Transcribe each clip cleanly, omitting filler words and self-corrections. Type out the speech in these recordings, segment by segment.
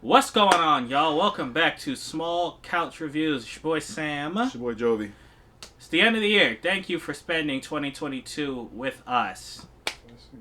What's going on, y'all? Welcome back to Small Couch Reviews. It's your boy Sam. It's your boy Jovi. It's the end of the year. Thank you for spending 2022 with us.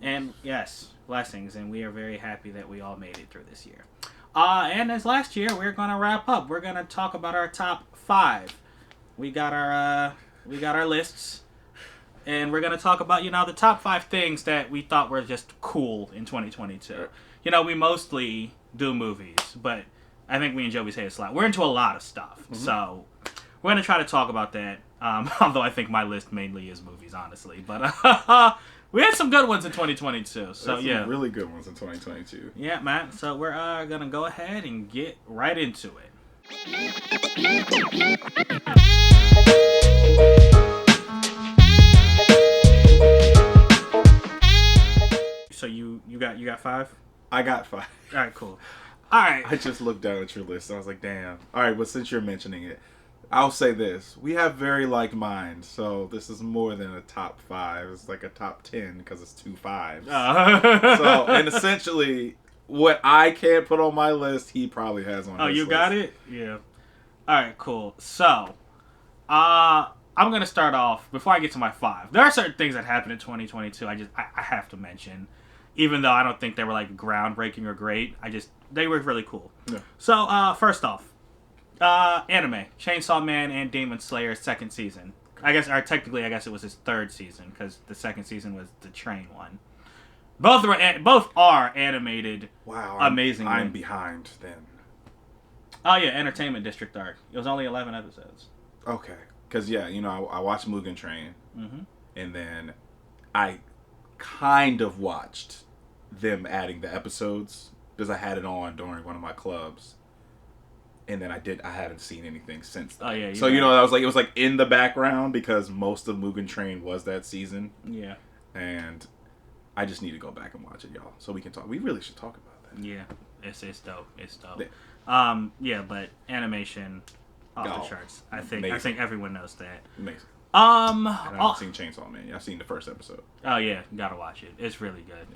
And yes, blessings. And we are very happy that we all made it through this year. And as last year, we're gonna wrap up. We're gonna talk about our top 5. We got our lists, and we're gonna talk about the top 5 things that we thought were just cool in 2022. We mostly do movies, but I think me and Joey say it's a lot. We're into a lot of stuff, so we're gonna try to talk about that. Although I think my list mainly is movies, honestly, but we had some good ones in 2022. So There's yeah, some really good ones in 2022. yeah, man. So we're gonna go ahead and get right into it. So you got 5? I got 5. All right, cool. All right. I just looked down at your list and I was like, damn. All right, but since you're mentioning it, I'll say this. We have very like minds, so this is more than a top 5. It's like a top 10 because it's 2 5s. And essentially, what I can't put on my list, he probably has on his list. You got it? Yeah. All right, cool. So, I'm going to start off, before I get to my 5. There are certain things that happened in 2022 I have to mention. Even though I don't think they were like groundbreaking or great, they were really cool. Yeah. So, first off, anime, Chainsaw Man and Demon Slayer second season. I guess it was his third season because the second season was the train one. Both are animated. Wow, amazingly. I'm behind then. Oh yeah, Entertainment District arc. It was only 11 episodes. Okay, because I watched Mugen Train, and then I kind of watched them adding the episodes because I had it on during one of my clubs. And then I haven't seen anything since then. Oh yeah. So it was like in the background because most of Mugen Train was that season. Yeah. And I just need to go back and watch it, y'all, so we can talk. We really should talk about that. Yeah, it's dope. It's dope. Yeah. But animation off the charts. I think everyone knows that. Amazing. And I haven't Oh seen Chainsaw Man. I've seen the first episode. yeah, you gotta watch it. It's really good.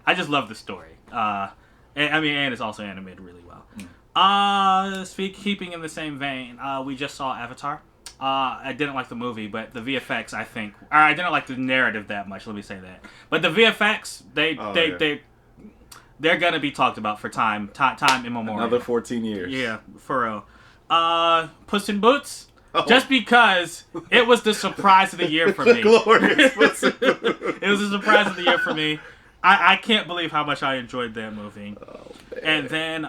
I just love the story. And it's also animated really well. Keeping in the same vein, we just saw Avatar. I didn't like the movie, but the VFX, I didn't like the narrative that much. Let me say that. But the VFX, they're gonna be talked about for time immemorial. Another 14 years. Yeah, for real. Puss in Boots. Oh. Just because it was the surprise of the year for me. Glorious Puss in Boots. It was a surprise of the year for me. I can't believe how much I enjoyed that movie. Oh, man. And then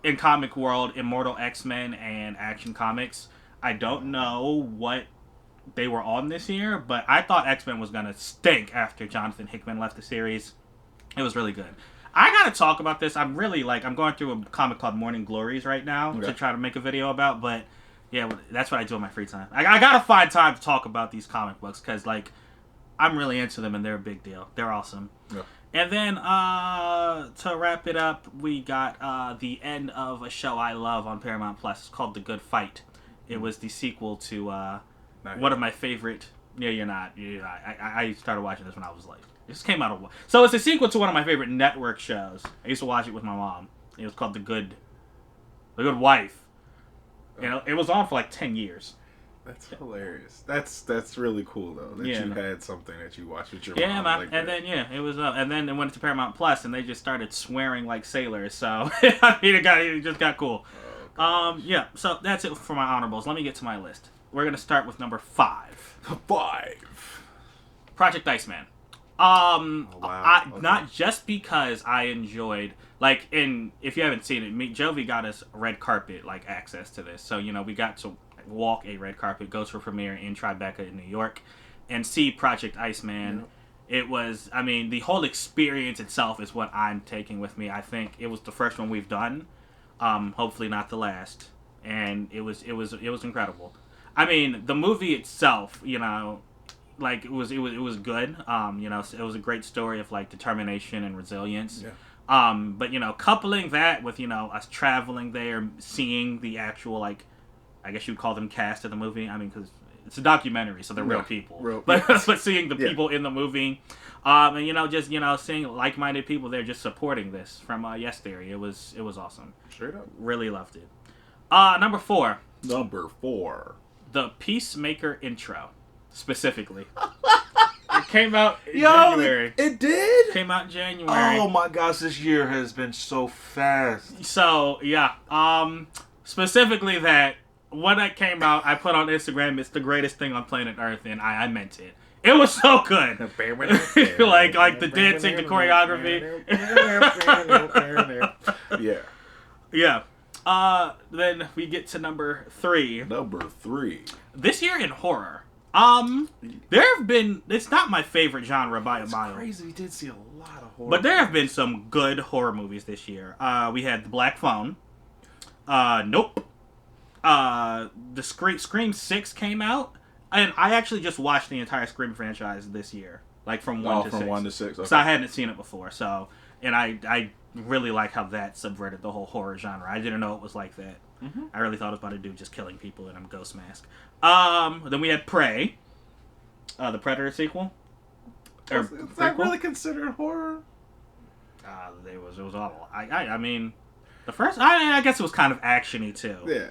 in comic world, Immortal X-Men and Action Comics. I don't know what they were on this year, but I thought X-Men was gonna stink after Jonathan Hickman left the series. It was really good. I gotta talk about this. I'm going through a comic called Morning Glories right now to try to make a video about, but yeah, that's what I do in my free time. I gotta find time to talk about these comic books because I'm really into them and they're a big deal. They're awesome. Yeah. And then to wrap it up, we got the end of a show I love on Paramount Plus. It's called The Good Fight. It was the sequel to one of my favorite. Yeah, you're not. I started watching this when I was like, this came out so it's a sequel to one of my favorite network shows. I used to watch it with my mom. It was called The Good Wife. It was on for like 10 years. That's hilarious. That's really cool though. That you had something that you watched with your mom. Yeah, man. Like and that. then it was and then it went to Paramount Plus, and they just started swearing like sailors. So it just got cool. Oh, yeah. So that's it for my honorables. Let me get to my list. We're gonna start with number 5. 5. Project Iceman. Oh, wow. Okay. Not just because I enjoyed if you haven't seen it, Jovi got us red carpet access to this. So we got to walk a red carpet, go to a premiere in Tribeca in New York, and see Project Iceman. Yeah. It was, the whole experience itself is what I'm taking with me. I think it was the first one we've done, hopefully not the last, and it was incredible. The movie itself, it was good. It was a great story of determination and resilience. Yeah. But coupling that with us traveling there, seeing the actual I guess you'd call them cast of the movie. Because it's a documentary, so they're real people. But seeing the people in the movie, and just seeing like-minded people there just supporting this from Yes Theory, it was awesome. Straight up, really loved it. Number 4. The Peacemaker intro, specifically. It came out in January. It did? Came out in January. Oh my gosh, this year has been so fast. So, yeah. Specifically that, when it came out, I put on Instagram, it's the greatest thing on planet Earth, and I meant it. It was so good. like the dancing, the choreography. Yeah. Yeah. Then we get to number 3. This year in horror. There have been... It's not my favorite genre by a mile. It's crazy. We did see a lot of horror. But there have been some good horror movies this year. We had The Black Phone. Nope. The Scream 6 came out. And I actually just watched the entire Scream franchise this year. Like from 1 to 6. From 1 to 6. Okay. So I hadn't seen it before. So, and I really like how that subverted the whole horror genre. I didn't know it was like that. Mm-hmm. I really thought it was about a dude just killing people in a ghost mask. Then we had Prey, the Predator sequel. Is that really considered horror? It was all. I mean, the first. I guess it was kind of actiony too. Yeah.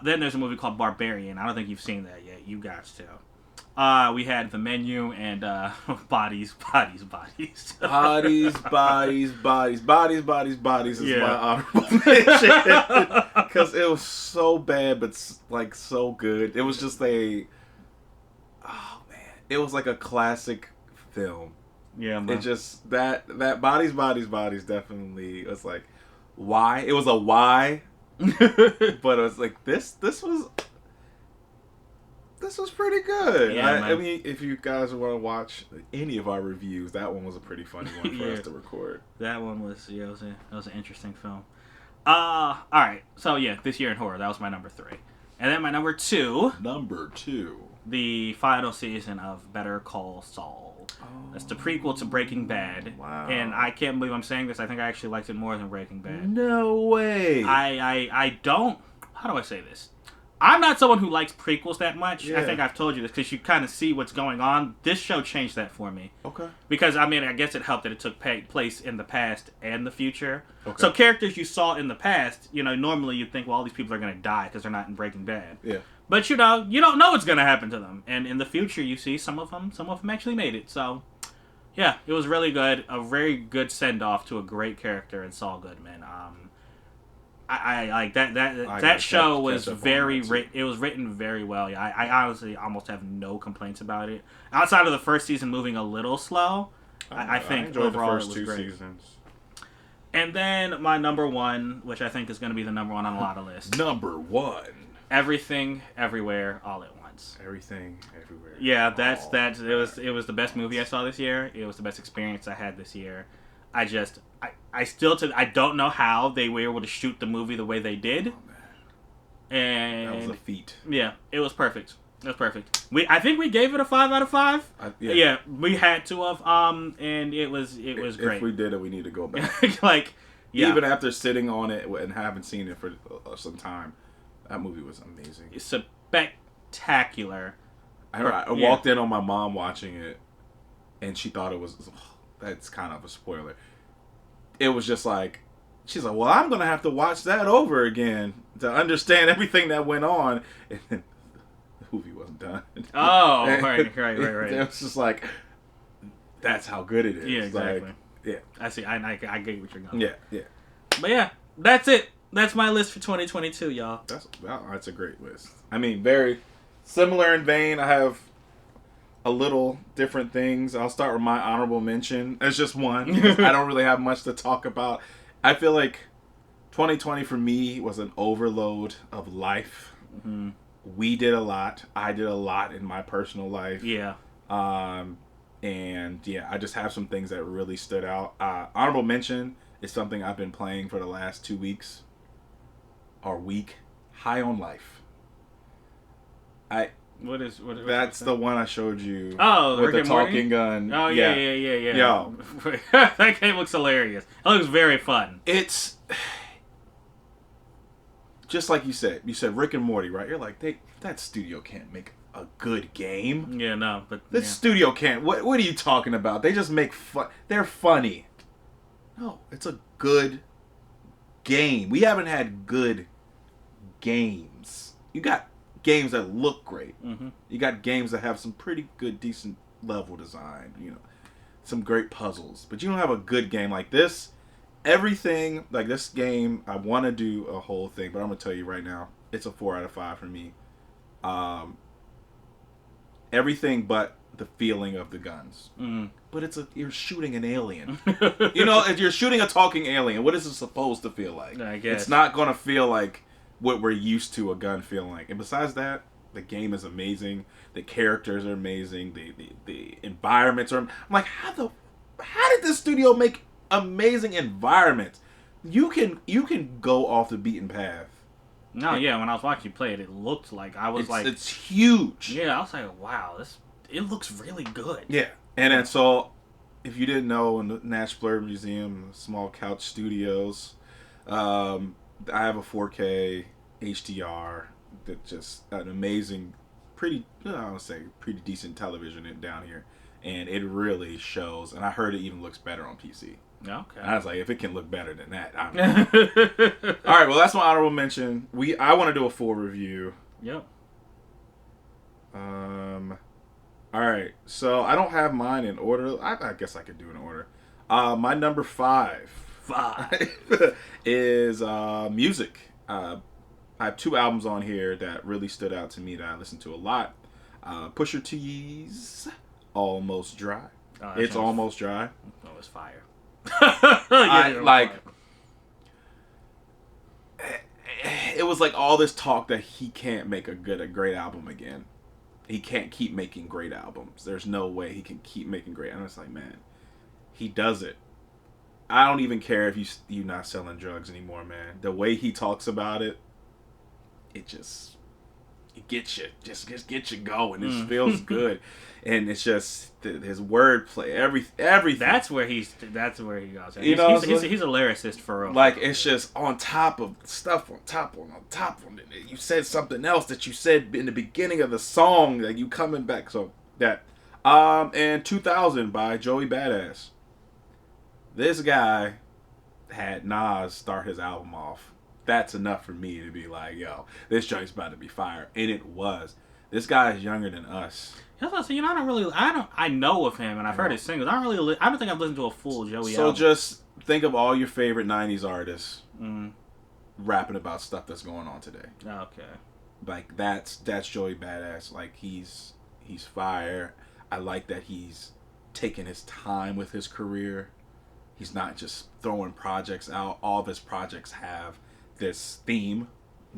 Then there's a movie called Barbarian. I don't think you've seen that yet. You guys too. We had The Menu and Bodies is my honorable mention. Because it was so bad, but like so good. It was just it was like a classic film. Yeah, man. It just that Bodies definitely was like why? It was a why, but it was like this was pretty good. Yeah, I mean, if you guys want to watch any of our reviews, that one was a pretty funny one for us to record. That one was, it was an interesting film. All right. So, yeah, this year in horror, that was my number 3. And then my number 2. The final season of Better Call Saul. That's the prequel to Breaking Bad. Wow. And I can't believe I'm saying this. I think I actually liked it more than Breaking Bad. No way. I don't... How do I say this? I'm not someone who likes prequels that much. Yeah. I think I've told you this because you kind of see what's going on. This show changed that for me. Okay. Because, I mean, I guess it helped that it took place in the past and the future. Okay. So characters you saw in the past, normally you'd think, well, all these people are going to die because they're not in Breaking Bad. Yeah. But, you don't know what's going to happen to them. And in the future, you see some of them actually made it. So, yeah, it was really good. A very good send-off to a great character in Saul Goodman. I like that. That show was it was written very well. Yeah, I honestly almost have no complaints about it. Outside of the first season moving a little slow, I think overall it was great. Seasons. And then my number 1, which I think is going to be the number 1 on a lot of lists. Number 1. Everything, Everywhere, All at Once. Everything, Everywhere. Yeah, that's. It was the best movie I saw this year. It was the best experience I had this year. I don't know how they were able to shoot the movie the way they did. Oh, man. And that was a feat. Yeah, it was perfect. I think we gave it a 5 out of 5. Yeah, we had to have. And it was great. If we did it, we need to go back. Even after sitting on it and haven't seen it for some time, that movie was amazing. It's spectacular. I walked in on my mom watching it, and she thought it was. That's kind of a spoiler. It was just like, she's like, well, I'm going to have to watch that over again to understand everything that went on. And then the movie wasn't done. Oh, right. It was just like, that's how good it is. Yeah, exactly. Like, yeah. I see. I get what you're going. Yeah. But yeah, that's it. That's my list for 2022, y'all. That's a great list. I mean, very similar in vein. I have a little different things. I'll start with my honorable mention. It's just one. I don't really have much to talk about. I feel like 2020 for me was an overload of life. Mm-hmm. We did a lot. I did a lot in my personal life. Yeah. And yeah, I just have some things that really stood out. Honorable mention is something I've been playing for the last 2 weeks or week. High on Life. That's the one I showed you. Oh, with Rick the talking gun. Oh yeah. Yo, that game looks hilarious. It looks very fun. It's just like you said. You said Rick and Morty, right? You're like, that studio can't make a good game. Yeah, no, but This studio can't. What are you talking about? They just make fun. They're funny. No, it's a good game. We haven't had good games. You got games that look great. Mm-hmm. You got games that have some pretty good, decent level design. You know, some great puzzles. But you don't have a good game like this. Everything like this game, I want to do a whole thing, but I'm gonna tell you right now, it's a 4 out of 5 for me. Everything but the feeling of the guns. But you're shooting an alien. You know, if you're shooting a talking alien, what is it supposed to feel like? I guess it's not gonna feel like what we're used to a gun feeling like. And besides that, the game is amazing. The characters are amazing. The environments are. I'm like, how did this studio make amazing environments? You can go off the beaten path. No, yeah. When I was watching you play it, it looked like it's huge. Yeah, I was like, wow, it looks really good. Yeah, and then so if you didn't know, in the Nash Blurred Museum, Small Couch Studios, I have a 4K HDR that just an amazing, pretty decent television down here, and it really shows. And I heard it even looks better on PC. Okay. And I was like, if it can look better than that, all right. Well, that's my honorable mention. I want to do a full review. Yep. All right. So I don't have mine in order. I guess I could do an order. My number 5 is music. I have 2 albums on here that really stood out to me that I listened to a lot. Pusha T's Almost Dry. It's Almost Dry. Oh, it's fire. It was like all this talk that he can't make a great album again. He can't keep making great albums. There's no way he can keep making great. And it's like, man, he does it. I don't even care if you're not selling drugs anymore, man. The way he talks about it, it gets you, just gets you going. It feels good, and it's just his wordplay, everything. That's where he goes. You know, he's a lyricist for real. Like, it's just on top of stuff, on top of it. You said something else that you said in the beginning of the song, that you coming back. So that, and 2000 by Joey Badass. This guy had Nas start his album off. That's enough for me to be like, yo, this joint's about to be fire. And it was. This guy is younger than us. That's what I say. You know, I know of him and I've heard his singles. I don't think I've listened to a full Joey album. So just think of all your favorite 90s artists rapping about stuff that's going on today. Okay. Like, that's Joey Badass. Like, he's fire. I like that he's taking his time with his career. He's not just throwing projects out. All of his projects have this theme,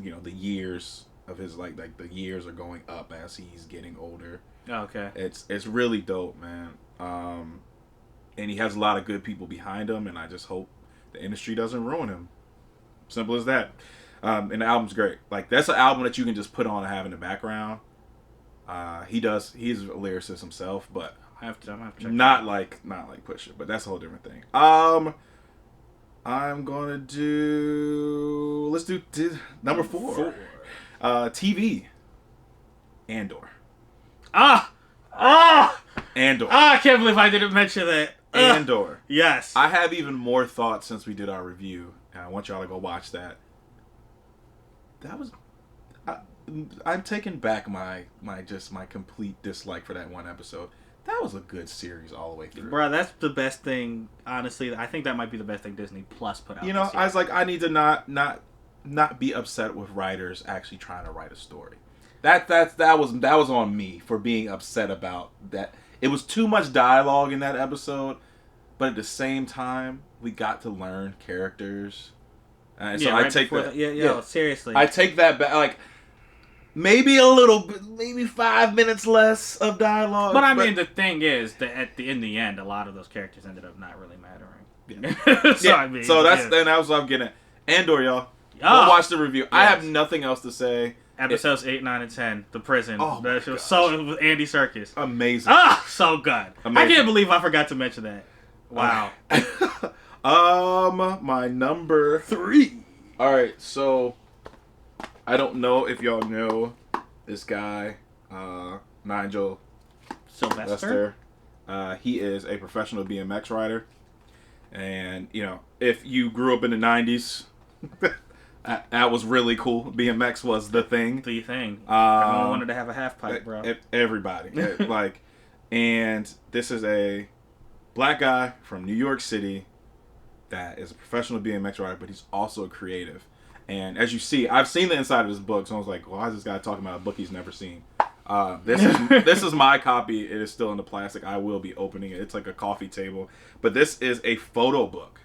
you know, the years of his like the years are going up as he's getting older. Okay. It's really dope, man. And he has a lot of good people behind him, and I just hope the industry doesn't ruin him. Simple as that. And the album's great. Like, that's an album that you can just put on and have in the background. He's a lyricist himself, but I'm gonna have to check not like Pusha, but that's a whole different thing. I'm gonna do. Let's do number 4. TV. Andor. Andor. I can't believe I didn't mention that. Andor. Yes. I have even more thoughts since we did our review, and I want y'all to go watch that. That was. I'm taking back my complete dislike for that one episode. That was a good series all the way through. Bro, that's the best thing. Honestly, I think that might be the best thing Disney Plus put out. You know, I was like, I need to not be upset with writers actually trying to write a story. That was on me for being upset about that. It was too much dialogue in that episode, but at the same time, we got to learn characters. And so I take that. Seriously. I take that back. Like, maybe a little bit, maybe 5 minutes less of dialogue. But I mean, the thing is that in the end, a lot of those characters ended up not really mattering. Yeah. I mean, so that's what I'm getting at. Andor, y'all. Go watch the review. Yes. I have nothing else to say. Episodes 8, 9, and 10. The prison. Oh my gosh. With Andy Serkis. Amazing. So good. Amazing. I can't believe I forgot to mention that. Wow. My number 3. All right, so I don't know if y'all know this guy. Nigel Sylvester. He is a professional BMX rider. And, if you grew up in the 90s, that was really cool. BMX was the thing. The thing. Everyone wanted to have a half pipe, bro. Everybody. And this is a black guy from New York City that is a professional BMX rider, but he's also a creative. And as you see, I've seen the inside of this book, so I was like, why is this guy talking about a book he's never seen? This is my copy. It is still in the plastic. I will be opening it. It's like a coffee table. But this is a photo book.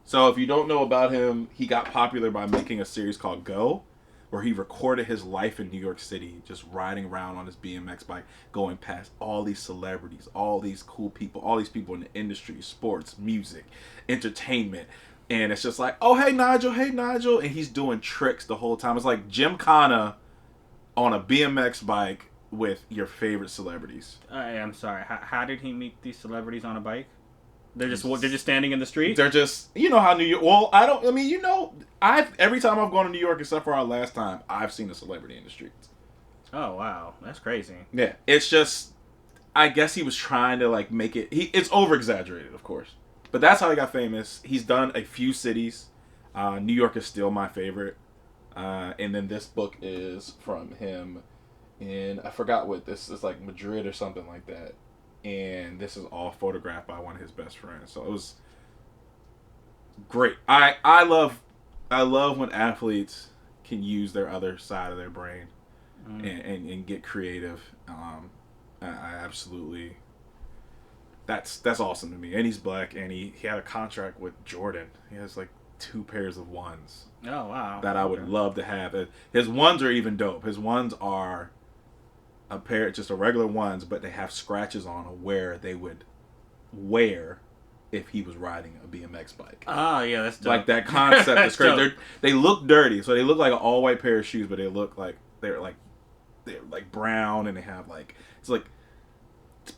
So if you don't know about him, he got popular by making a series called Go, where he recorded his life in New York City, just riding around on his BMX bike, going past all these celebrities, all these cool people, all these people in the industry, sports, music, entertainment. And it's just like, oh, hey, Nigel. And he's doing tricks the whole time. It's like Gymkhana on a BMX bike with your favorite celebrities. I'm sorry. How did he meet these celebrities on a bike? They're just standing in the street? They're just, how New York, every time I've gone to New York, except for our last time, I've seen a celebrity in the streets. Oh, wow. That's crazy. Yeah. It's just, I guess he was trying to, make it, it's over-exaggerated, of course. But that's how he got famous. He's done a few cities. New York is still my favorite. And then this book is from him in, I forgot what this is, like Madrid or something like that. And this is all photographed by one of his best friends. So it was great. I love when athletes can use their other side of their brain and get creative. I absolutely, that's awesome to me. And he's black, and he had a contract with Jordan. He has like 2 pairs of ones. Oh, wow. That I would love to have. His ones are even dope. His ones are a pair, just a regular ones, but they have scratches on where they would wear if he was riding a BMX bike. Oh, yeah, that's dope. Like that concept is crazy. They look dirty, so they look like an all-white pair of shoes, but they look like they're brown, and they have it's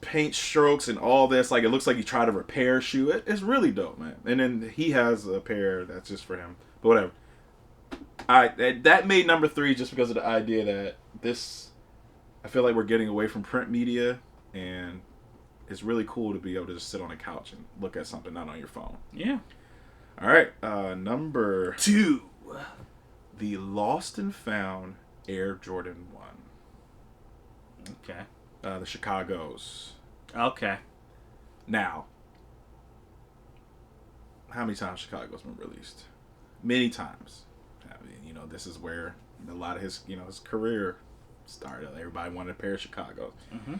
paint strokes and all this. Like, it looks like he tried to repair a shoe. It's really dope, man. And then he has a pair that's just for him. But whatever. That made number 3 just because of the idea that I feel like we're getting away from print media, and it's really cool to be able to just sit on a couch and look at something, not on your phone. Yeah. All right. Number 2. The Lost and Found Air Jordan 1. Okay. The Chicago's. Okay. Now, how many times Chicago's been released? Many times. I mean, this is where a lot of his career started. Everybody wanted a pair of Chicago's. Mm-hmm.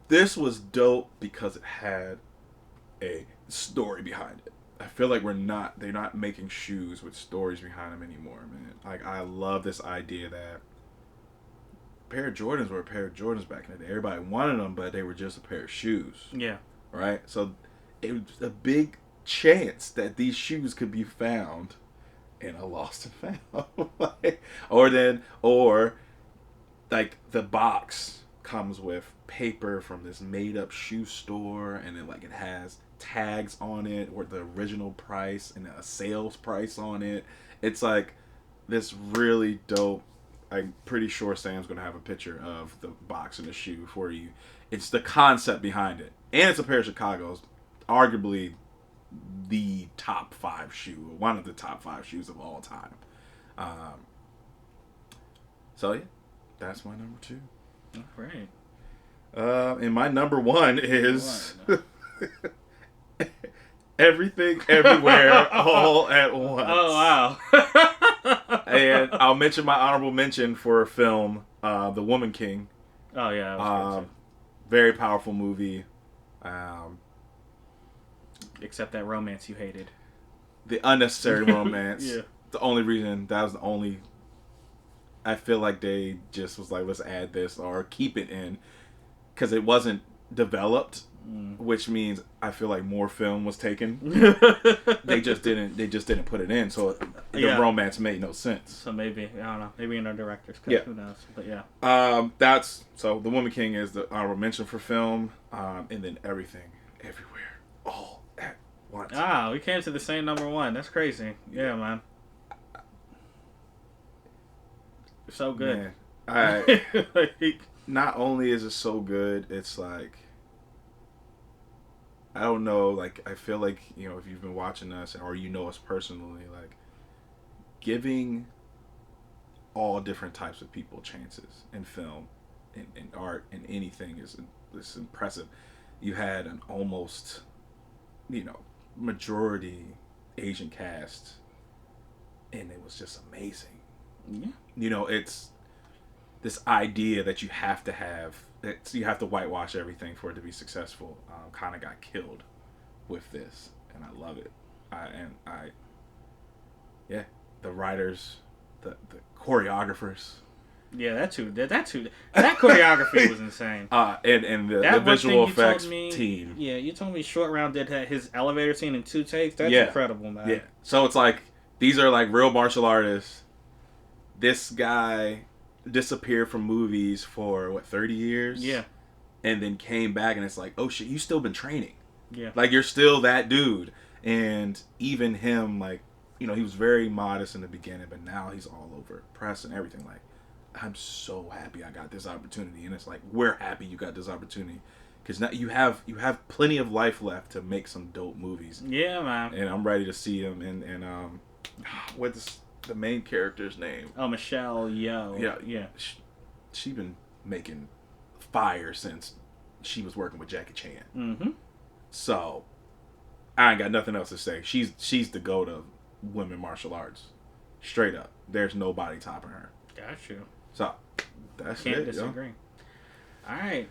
This was dope because it had a story behind it. I feel like they're not making shoes with stories behind them anymore, man. Like, I love this idea that a pair of Jordans were a pair of Jordans back in the day. Everybody wanted them, but they were just a pair of shoes. Yeah. Right? So it was a big chance that these shoes could be found in a lost and found. or the box comes with paper from this made up shoe store, and then it has tags on it or the original price and a sales price on it. It's like this really dope. I'm pretty sure Sam's gonna have a picture of the box and the shoe for you. It's the concept behind it, and it's a pair of Chicago's, arguably the top 5 shoe, one of the top 5 shoes of all time. So yeah, that's my number 2. All right. And my number 1 is Everything, Everywhere, All at Once. Oh, wow. And I'll mention my honorable mention for a film, The Woman King. Oh, yeah. That was good, very powerful movie. Except that romance you hated. The unnecessary romance. Yeah. The only reason, that was the only... I feel like they just was like, let's add this or keep it in. Because it wasn't developed. Which means I feel like more film was taken. They just didn't put it in, so the romance made no sense. So maybe, I don't know, maybe in our director's cut, who knows? But yeah. So The Woman King is the honorable mention for film, and then Everything, Everywhere, All at Once. Ah, we came to the same number 1. That's crazy. Yeah, man. So good. Man. Like, not only is it so good, it's like, I don't know, like, I feel like, if you've been watching us or you know us personally, like, giving all different types of people chances in film, in art, in anything is impressive. You had an almost, majority Asian cast, and it was just amazing. Yeah. It's this idea that you have to have, you have to whitewash everything for it to be successful, kind of got killed with this, and I love it. Yeah, the writers, the choreographers. Yeah, that choreography was insane. And the visual effects team. Yeah, you told me Short Round did his elevator scene in 2 takes. That's incredible, man. Yeah. So it's like, these are like real martial artists. This guy disappeared from movies for 30 years? Yeah. And then came back, and it's like, oh shit, you still been training. Yeah. Like, you're still that dude. And even him, like, he was very modest in the beginning, but now he's all over press and everything. Like, I'm so happy I got this opportunity. And it's like, we're happy you got this opportunity, because now you have plenty of life left to make some dope movies. Yeah, man. And I'm ready to see him. And what's the main character's name? Oh, Michelle Yeoh. Yeah. She been making fire since she was working with Jackie Chan. Mm-hmm. So I ain't got nothing else to say. She's the GOAT of women martial arts. Straight up. There's nobody topping her. Got you. So that's Can't it. disagree. All right,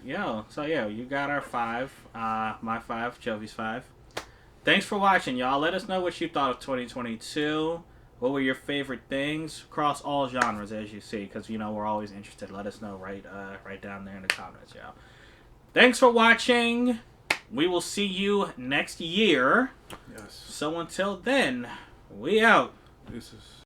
so you got our 5, my 5, Jovi's 5. Thanks for watching, y'all. Let us know what you thought of 2022. What were your favorite things across all genres, as you see, because we're always interested. Let us know right down there in the comments, y'all. Thanks for watching. We will see you next year. Yes. So until then, we out. Deuces.